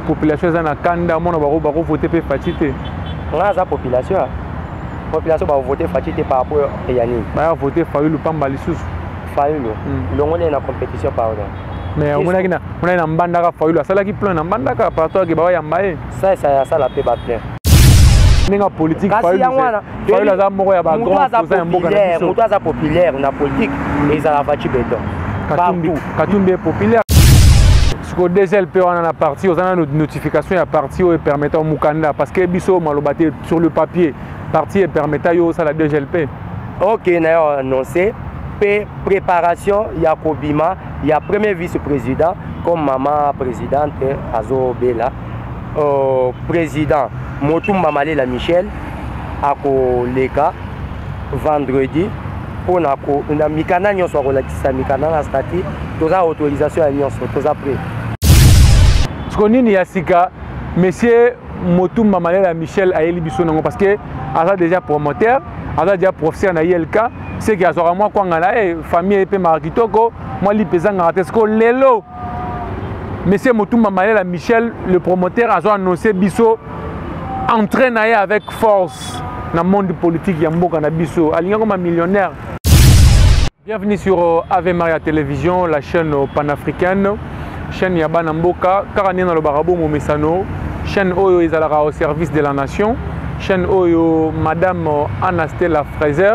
population eza na kanda mona bako voter pe fatité nga za population ba voter fatité par rapport à yani ba voter Fayulu pamba lisusu Fayulu longone na compétition pardon mais on a na mbandaka Fayulu asala ki plan na mbandaka par rapport ke ba yamba ça la pe ba plein ninga politique Fayulu aza moko ya ba grand cousin ya mboka na biso moto aza populaire na politique ezala faci beton Katumbi est populaire. Ce que DGLP on a parti, on a une notification à parti et permettant Mukanda parce que biso malobaté sur le papier parti et permettant yo ça la DGLP. OK, n'a annoncé préparation ya Kobima, il y a premier vice-président comme maman présidente Azo Bela. Président Motumba Malela Michel à Koleka vendredi. Pour na mikana nyonso akolakisa mikana na stati toza autorisation ya nyonso toza prêt siko nini ya sika monsieur Motumba Malela Michel ayeli biso nango parce que aza déjà promoteur aza déjà professeur na ILK c'est que azora moi kwanga la famille pe markitoko moi li pezanga atesco lelo monsieur Motumba Malela Michel le promoteur a annoncé biso entraîne avec force dans le monde politique ya mboka na biso alinga comme un millionnaire. Bienvenue sur Ave Maria Télévision, la chaîne panafricaine, chaîne Yabana Mboka, Karani dans le Barabo Momesano, chaîne Oyo Izalara au service de la nation, chaîne Oyo Madame Anastella Fraser,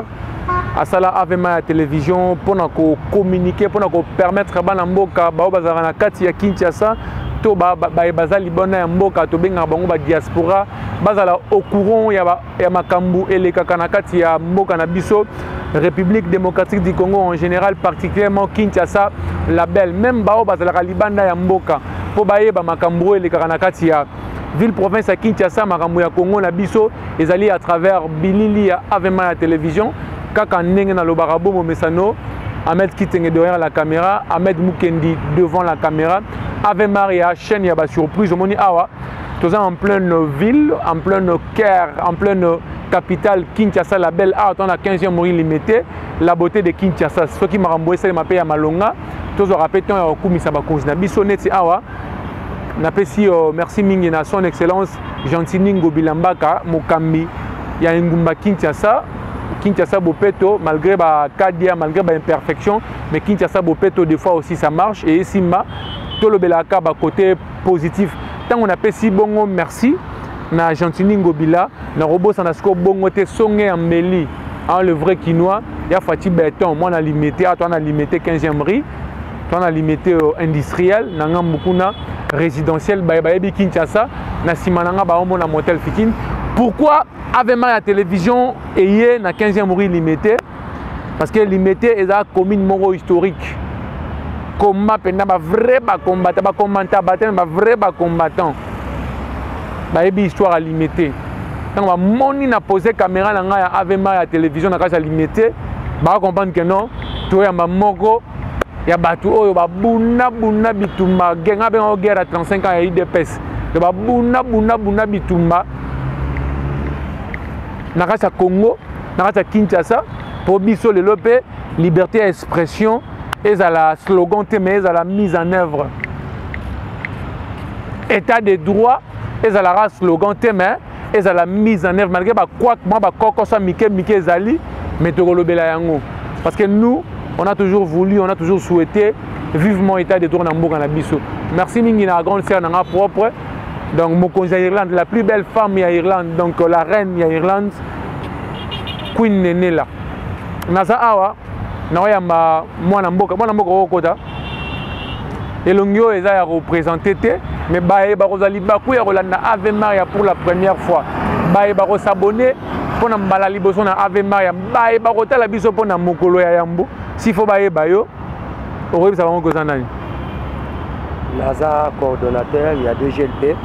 Asala Ave Maria Télévision pour nous communiquer, pour nous permettre Bana Mboka, Baobazarana Kati ya Kinshasa, to bazali bona ya mboka to benga bango ba diaspora bazala au courant ya makambu elekaka na kati ya mboka na biso République démocratique du Congo en général particulièrement Kinshasa la belle même bao bazala libanda ya mboka po bayeba makambu elekaka na kati ya ville province ya Kinshasa makambu ya Congo na biso ezali à travers bilili ya Ave Maria Télévision kaka ndenge na lobarabo momesano Ahmed Kitenge derrière la caméra, Ahmed Mukendi devant la caméra. Ave Maria, chaîne Yaba surprise. On dit awa, tout ça en pleine ville, en pleine cœur, en pleine capitale Kinshasa, la belle art, on a 15e mori limité, la beauté de Kinshasa. Ce qui m'a remboursé, c'est ma paye à Malonga. Tout ça rappelle, on a commis ça, na bisonnet c'est awa. Napesi merci mingi na son excellence Jantiningo Bilambaka Mokambi ya ngumba Kinshasa. Kinshasa Bopeto, malgré ba Kadia, malgré ba imperfection, mais Kinshasa Bopeto des fois aussi ça marche et Simba tout le belaka ba côté positif. Tant on appelle si bongo merci na Gentini Ngobila, na robot sanasko bongo te songé en meli, hein, le vrai quinoa, ya fati béton, moi na limité, toi na limité 15e riz, toi na limité industriel, na ngambukuna résidentiel ba bi Kinshasa, na simananga ba homo na motel fikin. Pourquoi Ave Maria Télévision est na 15e rue limité? Parce que limité est la commune moro historique. Combat pena ba vrai ba combattant, ba commentateur, ba vrai ba combattant. Ba ebi histoire à limité. Donc ba moni na poser caméra na nga ya Ave Maria Télévision na kasa limité, ba comprendre que non, to ya moko ya batu oyo ba buna bitumba, genga ben o guerre à 35 ans ya IDPS. Ba buna bitumba. Nakasa Congo, Nakasa Kinshasa, pour biso le lopé, liberté d'expression, et à la slogan mais à la mise en œuvre. État de droit, et à la slogan et à la mise en œuvre. Malgré quoi que moi, ça Mike Zali, mais parce que nous, on a toujours voulu, on a toujours souhaité vivement état de droit dans Mboka na biso. Merci mingi na grande sœur na propre. Donc, mon conseil Irlande, la plus belle femme à Irlande, donc la reine à Irlande, Queen Nene là. Nasa awa, na yamba mwana mboka okota. Elongyo eza ya représenter te, mais bae ba rozali baku ya rolanda Ave Maria pour la première fois. Bae ba s'abonner pour na mbala liboso na Ave Maria, bae ba rotala biso pour na mokolo ya yambo. Si faut bae bayo, orebi ça va koza nani. Naza coordonnateur, il y a deux GLP.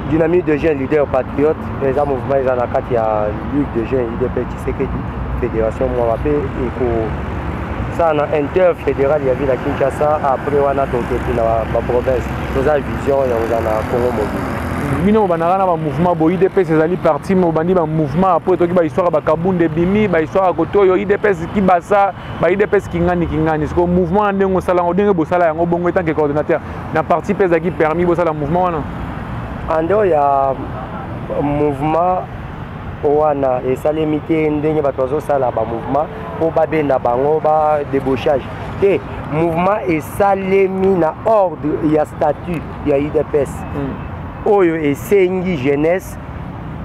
Dynamique de jeunes leaders patriotes, les mouvements ils en a quatre, il y a Ligue de jeunes IDP Tshisekedi, Fédération Mwapé et ça en interfédéral il y a la Kinshasa après on a donc la province, nous avons vision et on a Congo mobile. bino banana ba mouvement bo IDPS ezali parti mo bandi ba mouvement après to ki ba histoire ba kabunde bimi ba histoire kotoyo IDPS ki basa ba IDPS kingani c'est mouvement ndengo sala ndenge bo sala yango bongo tant que coordinateur na parti pesa qui permis bo sala mouvement wana ando ya mouvement wana esalemité ndenge bato bazosala ba mouvement po babenda bango ba débauchage te mouvement esalemi na ordre ya statut ya IDPS oyo esengi jeunesse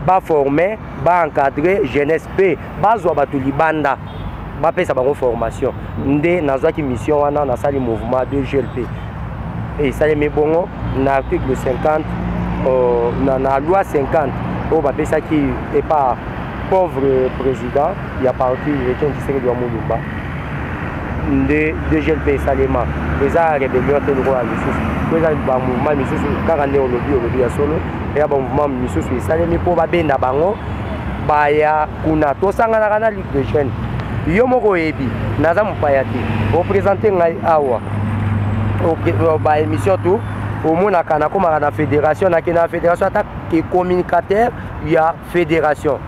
ba former ba encadrer jeunesse pe bazwa bato libanda ba pesa bango formation nde nazwaki mission wana na sali mouvement de GLP et salemi bongo na article 50 na loi 50 o ba pesa ki est pas pauvre président ya parti Etienne Tshisekedi wa Mulumba de GLP salema eza rébellion te ngo ya misusu eza ba mouvement misusu kaka nde olobi ya solo ya ba mouvement misusu esalemi po babenda bango baya kuna tosanganaka na ligue de jeunes yo moko yebi naza mopaya te oprésente ngai awa ba émission tout omonaka nakomaka na fédération nakende na fédération ata ke communicateur ya fédération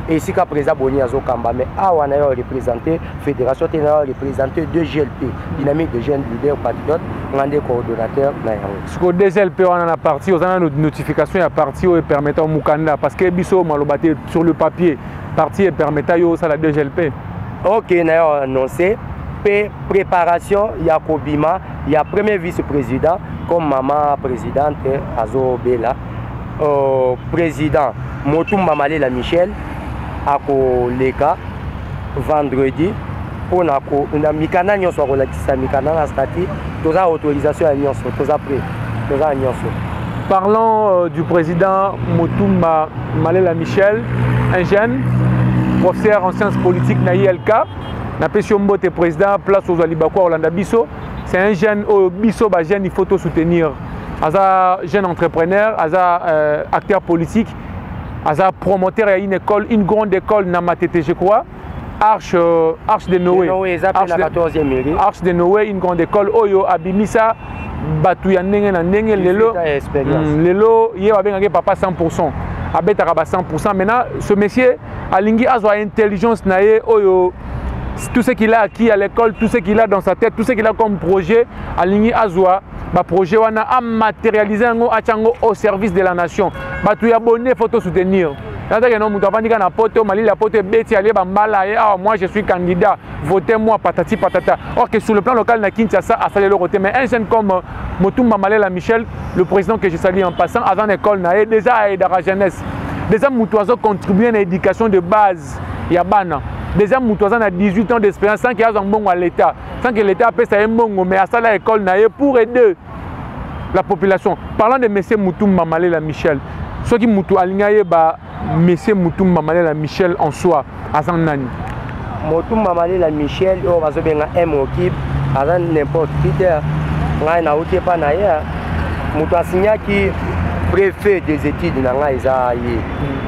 esika président boni azokamba mais awa na yo représenter fédération te na yo représenter de GLP dynamique de jeunes leaders patriotes ngande coordonnateur na yango siko DGLP wana na parti ozana notification ya parti o permettant mukanda parce que biso malobate sur le papier parti et permettant yo ça la DGLP OK na yo annoncé préparation ya kobima ya premier vice-président comme maman présidente azobela président Motumba Malela Michel akoleka vendredi pour na mikana nyonso akolakisa mikana na stati toza autorisation ya nyonso toza prêt toza nyonso. Parlons du président Motumba Malela Michel, un jeune professeur en sciences politiques na ILK na pesio mbote président place aux Alibako Orlando Bisso. C'est un jeune Bisso ba jeune il faut soutenir. Aza jeune entrepreneur, aza acteur politique. Aza promoteur à une école, une grande école Namatete, je crois, Arche de Noé. Arche de Noé, une grande école. Oyo Abimisa, Batuya Nenge na Nenge Lelo. Lelo, il y a papa 100%. Abeta 100%. Maintenant, ce monsieur, Alingi Azo a intelligence nae, Oyo. Tout ce qu'il a acquis à l'école, tout ce qu'il a dans sa tête, tout ce qu'il a comme projet, Alingi Azoa, ba projet wana a matérialisé au service de la nation. Ba tu abonné photo soutenir. Moi je suis candidat, votez-moi patati patata. Or que sur le plan local na Kinshasa a salé le côté mais un jeune comme Motumba Malela Michel, le président que je salue en passant à une école na déjà aidé la jeunesse. Déjà Moutouazo contribuer à l'éducation de base Yabana. Déjà Moutouazo a 18 ans d'expérience sans qu'il y ait un bon à l'État, sans que l'État paie un bon mais à ça l'école na pour aider la population. Parlant de M. Motumba Malela Michel, ce qui Moutou aligné ba M. Motumba Malela Michel en soi à Zanani. Motumba Malela Michel on va se bien un équipe à n'importe qui là na outé pas na ya Moutou asigna qui préfet des études na nga Isaïe.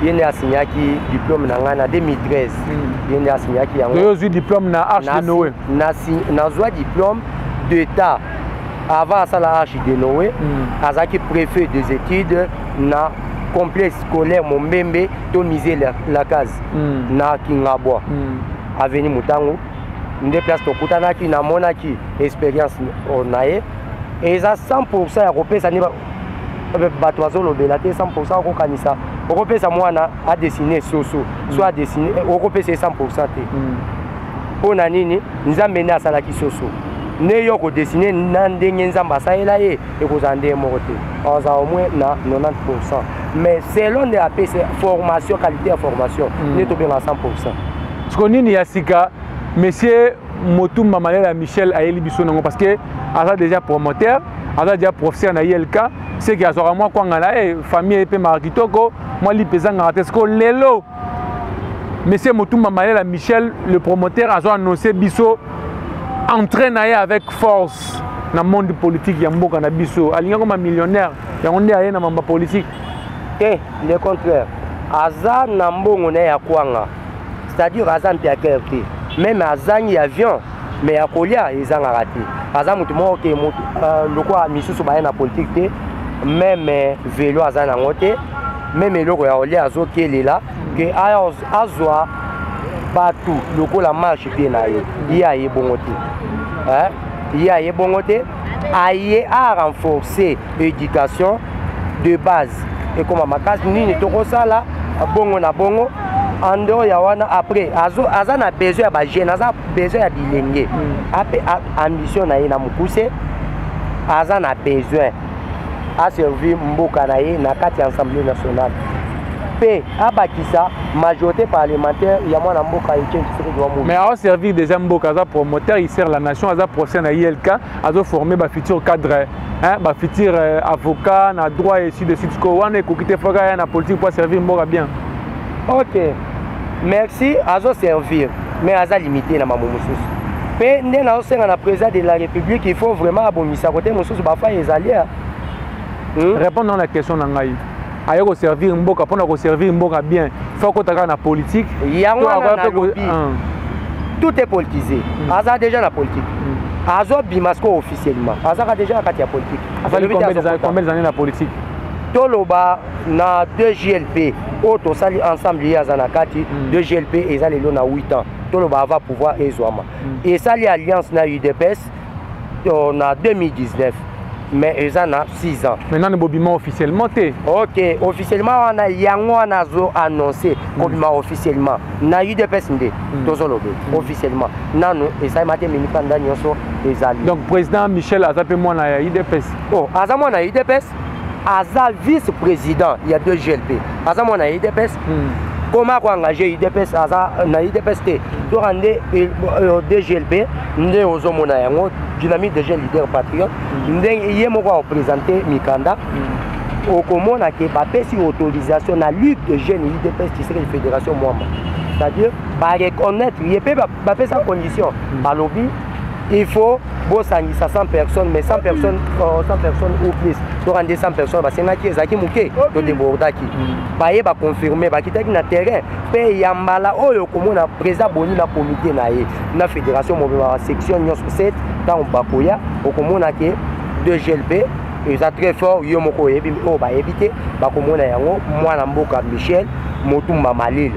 Il y a signé qui diplôme na 2013. Il y a signé qui yango. Eu diplôme na Arche de Noé. Na zwa diplôme d'état avant ça la Arche de Noé. Azaki préfet des études na complexe scolaire Mombembe to miser la case na Kingabwa. Avenue Mutango. Nde place to kutana ki na monaki expérience onaye. Et ça 100% européen ça n'est pas bato azolobela te 100% okokanisa okopesa mwana a dessiner soso soit a dessiner okopesa 100% te pona nini nzambe ne asalaki soso ne yo ko dessiner na ndenge nzambe asalela ye ekozala nde moko te oza au moins na 90%. Mais selon les APC formation qualité de formation ne tobenga 100%. Ce qu'on dit ya sika monsieur Motumba Malela Michel ayeli biso nango parce que aza déjà promoteur, aza déjà professeur na ILK. C'est qu'il y a sur moi quand la famille est marquitoko moi li pesant ngatesco lelo monsieur Motumba Malela Michel le promoteur a annoncé biso entraîne avec force dans le monde politique ya mboka na biso alinga comme millionnaire ya onde aye na mamba politique et le contraire aza na mbongo na ya kwanga c'est-à-dire aza mpiaker te même azangi avion mais akolia ezanga raté aza mutu moko ke mutu lokwa misusu baye na politique te même vélo aza na ngote même eloko ya olia azokelela ke azwa batu lokola marche pe na ye ye ayebongo te ye ayebongo te aye a renforcer éducation de base et comme makasi nini tokosala bongo na bongo ando ya wana après aza na besoin ya ba jeune aza besoin ya bilenge ape ambition na ye na mukuse aza na besoin a servir mboka na ye na kati ya Assemblée nationale pe abakisa majorité parlementaire ya mwana mboka Etienne Tshisekedi wa Mobutu. Mais a servi déjà mboka aza promoteur, il sert la nation, aza professeur na ILK, azo former ba futur cadre, hein, ba futur avocat na droit et ainsi de suite. Ko wana ekokite foka na politique pour servir mboka bien. OK. Merci, azo servir, mais aza limité na mamu mususu. Pe nde na osenga na président de la République, il faut vraiment abomisa côté mususu ba fa ezali. Répondons à la question na ngai. Ayo ko servir mboka pona ko servir mboka bien. Faut ko taka na politique. Tout est politisé. Aza déjà la politique. Azo bimasco officiellement. Aza déjà la partie politique. Combien d'années la politique? Toloba na 2 GLP. Auto sali ensemble ya zanakati 2 GLP et ça les na 8 ans. Toloba va pouvoir ezwama. Et sali alliance na UDPS on a 2019. Mais ils en ont 6 ans. Maintenant, nous avons officiellement. Ok, officiellement, on a annoncé officiellement. On a eu des personnes officiellement. Donc, président Michel Azapé, moi, on a eu des personnes. Oh, Azam, on a eu des personnes. Azam, vice-président, il y a 2 GLP. Azam, on a eu des personnes. Comment engager UDPS na UDPS te to rendre DGLP ndé ozomona yango dynamique de jeunes leaders patriotes ndé yé moko représenter Mikanda okomona ke bapesi autorisation na lutte de jeunes UDPS qui serait une fédération mwamba c'est-à-dire ba reconnaître yé pe bapesa condition ba lobby il faut bosangisa 100 personnes mais 100 personnes ou plus to rendre 100 personnes ba senaki ezaki muke to débordaki baye ba confirmer ba kitaki na terrain pe yambala oyo komona président boni na comité na ye na fédération mobile section nyos 7 dans bakoya okomona ke de GLP eza très fort yo moko yebi o ba éviter ba komona yango mwana mboka Michel Motumba Malil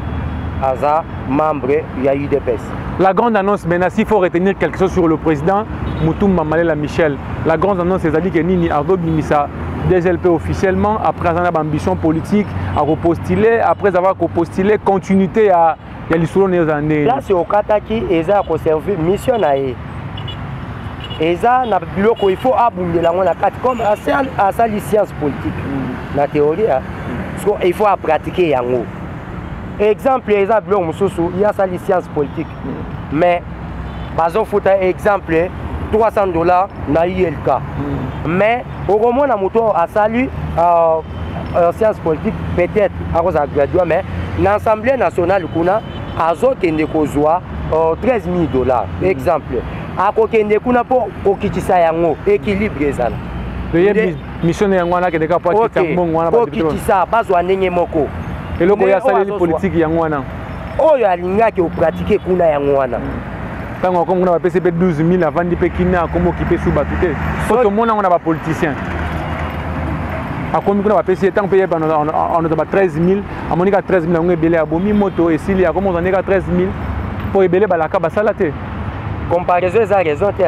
aza membre ya UDPS. La grande annonce, maintenant, s'il faut retenir quelque chose sur le président Motumba Malela Michel, la grande annonce, c'est-à-dire que Nini Ardo Bimisa DGLP officiellement, après avoir ambition politique, à repostuler, après avoir repostulé, continuité à l'histoire des années. Là, c'est au Kataki, et ça a conservé mission. Et ça, il faut abonder la carte comme à sa licence politique. La théorie, il faut pratiquer yango. Exemple, il y a sa licence politique. Mais, par exemple, exemple, $300 na ILK. Mais, au moment où on a salué science politique, peut-être, à cause de gradué, mais l'Assemblée nationale, on a $13 000. Exemple. À côté de kuna po okitisa yango équilibre ezala. Le mission yango na kedeka po kitambongo wana ba okitisa bazwa ndenge moko. Eloko ya sali politique yango wana. Oyo alingaki o pratiquer kuna yango wana. Tango comme on a PCP 12 000 avant de pekina comme occuper sous batute. Tout le monde on a ba politicien. A comme on a PCP tant payer on a 13 000, à monika 13 000 on est belé abomi moto et s'il y a comme on a 13 000 pour belé balaka basalate. Comparaison eza raison te.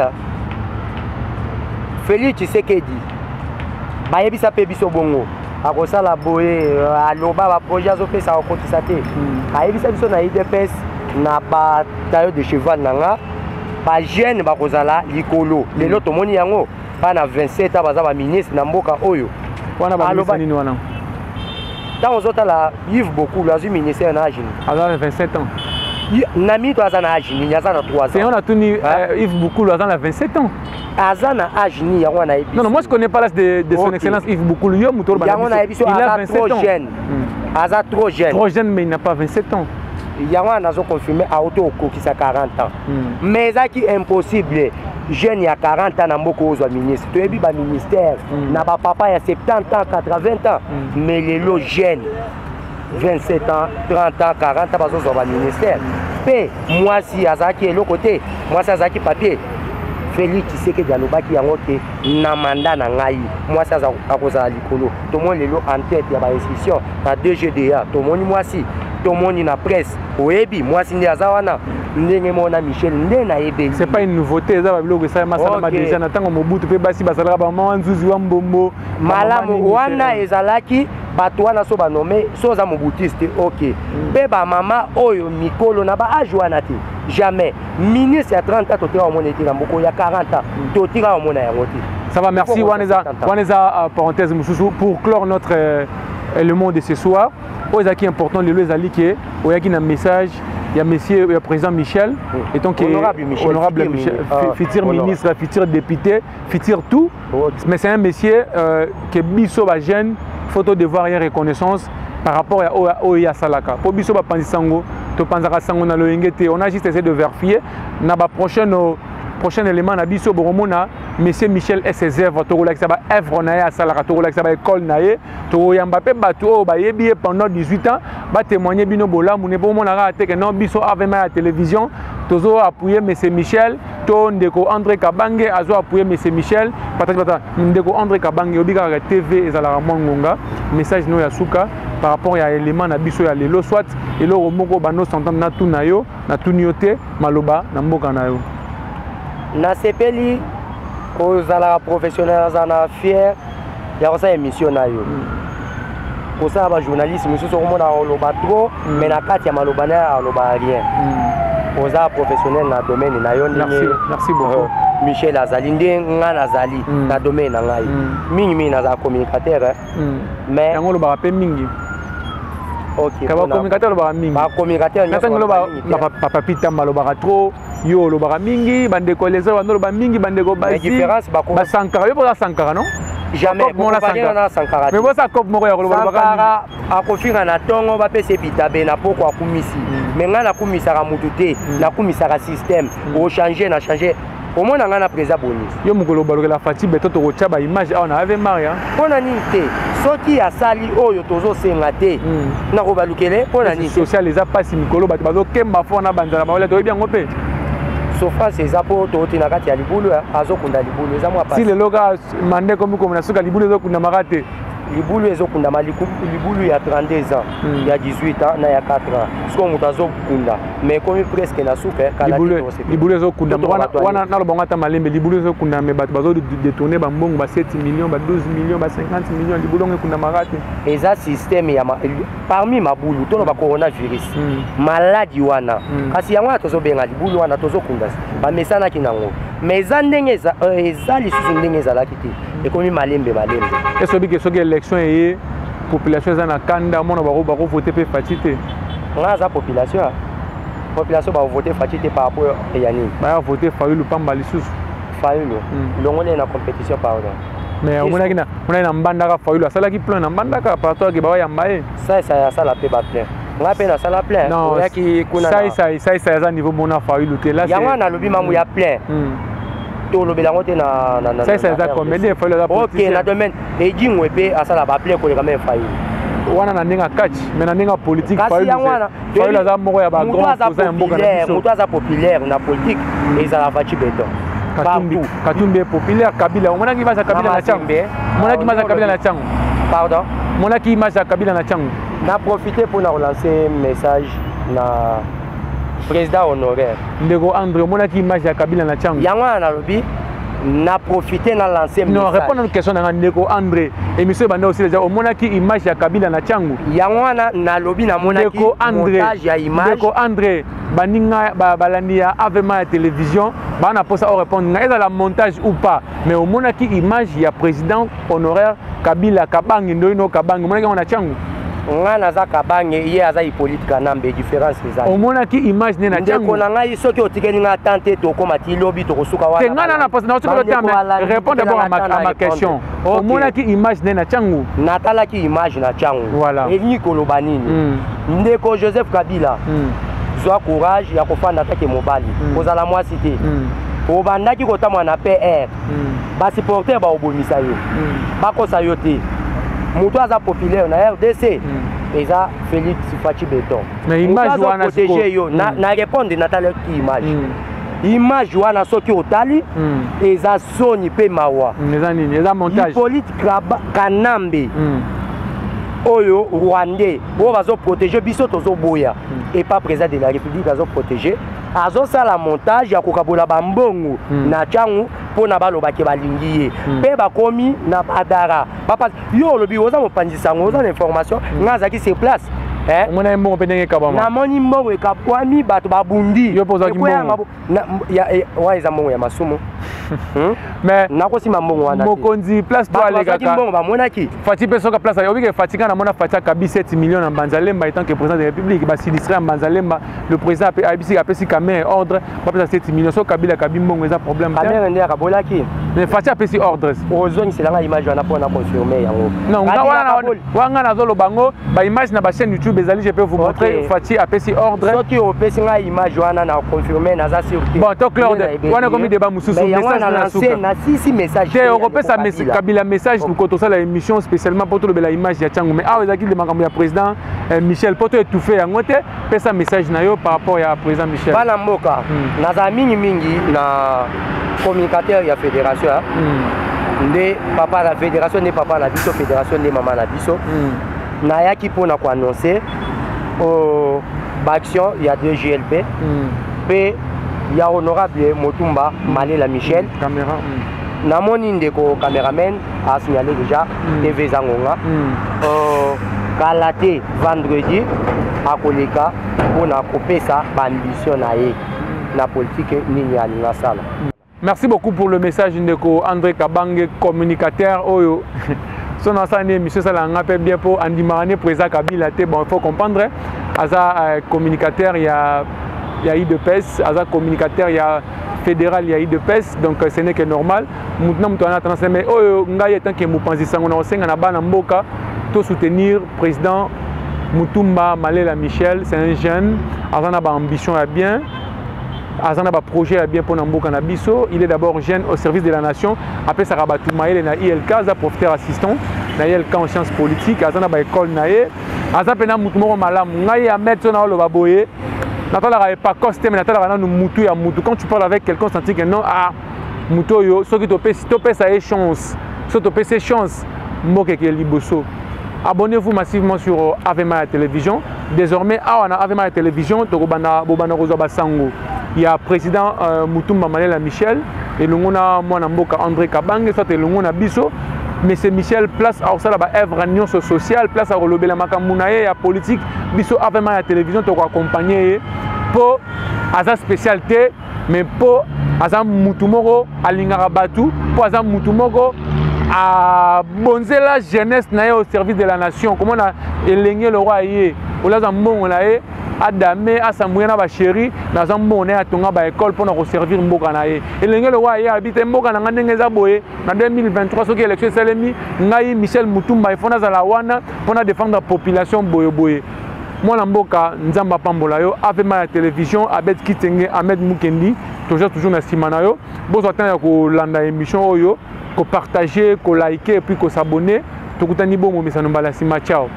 Félix Tshisekedi bayebisa pe biso bongo akosala boye aloba ba projet azopesa akotisa te ayebisa biso na IDPS na ba taille de cheval nanga ba jeune bakozala likolo lelo tomoni yango pa na 27 baza ba ministre na mboka oyo wana ba ministre nini wana tant ozotala Yves beaucoup la ministère na jeune à 27 ans. Nami to azana ajini yazana 3 ans. C'est on a tenu Yves Boukoulou azana 27 ans. Azana ajini yango na ebiso. Non, moi je connais pas l'âge de son excellence Yves Boukoulou yo muto ba. Il a 27 ans. Aza trop jeune. Trop jeune mais il n'a pas 27 ans. Yango nazo confirmer a auto okokisa 40 ans. Mais ça qui impossible. Jeune il y a 40 ans na mboko ozwa ministre. To yebi ba ministère na ba papa ya 70 ans, 80 ans. Mais les lo jeunes 27 ans, 30 ans, 40 ans, parce que ministère. Mais moi, si Azaki est l'autre côté, moi, si Azaki papier, Félix Tshisekedi alobaki yango ke na mandat na ngai mwasi akozala likolo tomoni lelo en tête ya ba institution na DGDA tomoni mwasi tomoni na presse oyebi mwasi nde aza wana ndenge mona Michel nde na yebeli c'est pas une nouveauté ça va biloko ça masala déjà na tango mobutu pe basi basala ba mama nzuzi wa mbombo malamu wana ezalaki bato wana so banome so za mobutiste ok pe ba mama oyo mikolo na ba âge wana te jamais ministre ya 30 ans totira omona etira mboko ya 40 ans totira omona yango te. Ça va, merci Waneza parenthèse pour clore notre le monde de ce soir. Aux acquis important le les qui au y a un message il y a monsieur le président Michel et donc honorable Michel futur ministre futur député futur tout mais c'est un monsieur qui biso ba jeune photo de voir une reconnaissance par rapport à Oya Salaka pour biso ba pandisango to panzaka sango na loyengete on a juste essayé de vérifier na ba prochain élément na biso boromona monsieur Michel et ses œuvres to relaxa ba œuvre na ya Salaka to relaxa ba école na ye to yamba pe bato ba yebi pendant 18 ans ba témoigner bino bola mu ne bomona ra te que non biso avec ma télévision tozo appuyer monsieur Michel to ndeko André Kabange azo appuyer monsieur Michel patata ndeko André Kabange obika TV ezala mongonga message no ya suka par rapport à l'élément na biso ya lelo soit elo moko bano s'entendre na tout na yo na tout nyote maloba na mboka na yo na sepeli kozala professionnel na fier ya kosa émission na yo kosa ba journaliste mususu komona oloba trop mais na kati ya maloba na oloba rien koza professionnel na domaine na yo merci beaucoup Michel azali nde nga nazali na domaine na ngai mingi naza communicateur mais yango loba pe mingi ok ba communicateur loba mingi ba communicateur ntango loba papa pita maloba trop yo loba mingi bandeko les autres loba mingi bandeko basi différence ba sankara yo ba sankara non jamais mon sankara mais ça cop moko ya loba sankara akofinga na tongo ba pese bitabe na poko akumisi mais nga na kumisaka mutu te na kumisaka système o changer na changer au moins on a un président bonus. Yo mukolo baloka la fatigue beto to kochaba image on avait Maria. On a ni té. Soki a sali oyo tozo senga té. Na ko balukele on a ni social les a pas si mikolo bato kemba fona banzala ba to bien ngopé. Sauf ces apports to na kati ya libulu azo kunda libulu za mwa pas. Si le loga mande comme na suka libulu zo kunda makate. Libulu ezo kunda maliku libulu ya 32 ans, il y a 18 ans na ya 4 ans. Ce qu'on mutazo kunda mais comme presque na suka kala libulu ezo kunda wana na lo bangata malembe libulu ezo kunda me bato bazo détourner ba mbongo ba 7 millions ba 12 millions ba 50 millions libulu ngekunda makate. Eza système ya parmi mabulu to no ba coronavirus maladie wana kasi yango tozo benga libulu wana tozo kunda ba mesana kinango mais ndenge eza lisusu ndenge ezalaki te ekomi malembe est-ce que l'élection est population na kanda mona ba voter pe fatité nga za population ba voter fatité par rapport à yani ba voter Fayulu pamba lisusu Fayulu longole na compétition pardon mais on a na mbandaka Fayulu asala ki plein na mbandaka par rapport ke ba ya mbaye ça sala pe ba plein nga pe na sala plein non yaki kuna ça za niveau mona Fayulu te là yango na lobi mamu ya plein to lobela ngote na ça za comédien Fayulu za politique OK na domaine et dingwe pe asala ba plein ko le quand même Fayulu wana na ndinga catch mais na ndinga politique Fayulu za moko ya ba grand cousin mboka na biso mutu aza populaire na politique ezala fachi beton Katumbi est populaire Kabila on mona ki image Kabila na chango mona ki image Kabila na chango pardon mona ki image Kabila na chango na profiter pour relancer message na président honoraire ndeko André mona ki image Kabila na chango yango na lobi na profiter na lancer message non répondre à une question na ndeko André émission banda aussi déjà au mona ki image ya Kabila na chango yango na lobi na mona ki montage ya image ndeko André baninga balandi ya avema ya télévision bana posa au répondre na eza la montage ou pas mais au mona ki image ya président honoraire Kabila Kabange ndoino Kabange mona ki on a chango nga naza Kabange ye aza Hippolyte Kanambe différence eza au mona ki image ne na chango ndeko na ngai soki otikeli nga tante to koma ti lobi to kosuka wana nga na posa na otiko temps répondre d'abord à ma question au mona ki image ne na chango natala ki image na chango voilà et ni koloba nini ndeko Joseph Kabila zwa courage ya kofanda atake mobali kozala mwasi te obandaki kotamwa na PR basupporter baobomisa yo bakosa yo te mutu aza populaire na RDC eza Félix Fachi Beton mais image wana protéger yo na répondre na tala ki image image wana soki otali eza soni pe mawa eza nini eza montage Hippolyte Kanambe oyo rwandais oyo bazoprotege biso tozoboya et pas président de la république azoprotege azosala montage ya kokabola bambongo na ntango mpona balobaki balingi ye mpe bakomi na badara yo olobi oza mopanzi sango oza na information nga azalaki sur place omona mbongo mpe ndenge ekabwama namoni mbongo ekabwami bato babundi yo mpo ozalaki mbongo wana eza mbongo ya masumu mais nakosima mbongo wana mokonzi place to alekaka mbongo bamonaki Fati pe soka place ayobike Fati kana mona Fati akabi 7 millions na Mbanzalemba étant que président de la République ba sinistre Mbanzalemba le président a apesi caméra ordre ba pesa 7 millions so kabila kabi mbongo eza problème caméra ndé akabolaki mais Fati apesi ordres ozoni selanga image wana pona confirmer yango non wana nazolo bango ba image na ba chaîne YouTube ezali je peux vous montrer Fati apesi ordre soki opesi nga image wana na confirmer naza sûr bon to clair wana komi débat mususu message na suka na sisi message te okopesa kabila message ko tosala émission spécialement pour tolobela image ya Tchango mais awa ezaki le makambo ya président Michel poto étouffé yango te pesa message na yo par rapport ya président Michel bana mboka naza mingi na communicateur ya fédération nde papa la fédération nde papa na biso fédération nde mama na biso nayaki mpona koannoncer baaction ya 2GLP mpe ya honorable Motumba Malela Michel caméra namoni ndeko cameraman a signalé déjà TV Zangonga kala te vendredi akoleka mpona kopesa baambition na ye na politique nini alinga sala. Merci beaucoup pour le message ndeko André Kabange communicateur oyo son ensemble monsieur Salanga peut bien pour andimane président Kabila te bon il faut comprendre aza communicateur il y a IDPS aza communicateur il y a fédéral il y a IDPS donc ce n'est que normal maintenant mutu ana tendance mais oyo ngai tant que mupanzi sango na osenga na bana mboka to soutenir président Motumba Malela Michel c'est un jeune azana ba ambition ya bien azana ba projet ya bien pour mboka na biso il est d'abord jeune au service de la nation après ça rabatu maele na ILK za professeur assistant na ILK en sciences politiques azana ba école na ye azapena mutu moko malamu ngai ya mettre na lo baboye natala pas coste mais natala na mutu ya mutu quand tu parles avec quelqu'un senti que non ah mutu yo soki to pesa e chance so to pesa chance moke ke liboso. Abonnez-vous massivement sur Avema Télévision. Désormais, à Avema Télévision, il y a président Motumba Malela Michel et le Mboka André Kabange, soit le Bisso. Mais c'est Michel place à ça là œuvre union sociale, place à relever la makamounaye, la politique, Bisso Avema Télévision pour accompagner pour sa spécialité, mais pour Azam Mutumoro Alingarabatu, pour Azam Mutumoro à bonzer la jeunesse au service de la nation. Comment on a élégé le roi hier? On a bon là Adamé à Samouya na ba chéri na zambo na tonga ba école pour nous servir mboka na ye. Élégé le roi hier habite mboka na ngenge za boye na 2023 soki élection salemi ngai Michel Motumba il faut na za wana pour défendre la population boye boye. Moi na mboka nzamba pambola yo Avema Télévision Abed Kitenge Ahmed Mukendi toujours na simana yo bozo atanya ko landa émission oyo ko partager, ko liker et puis ko s'abonner. Tokutani bon mo misano mbala sima ciao.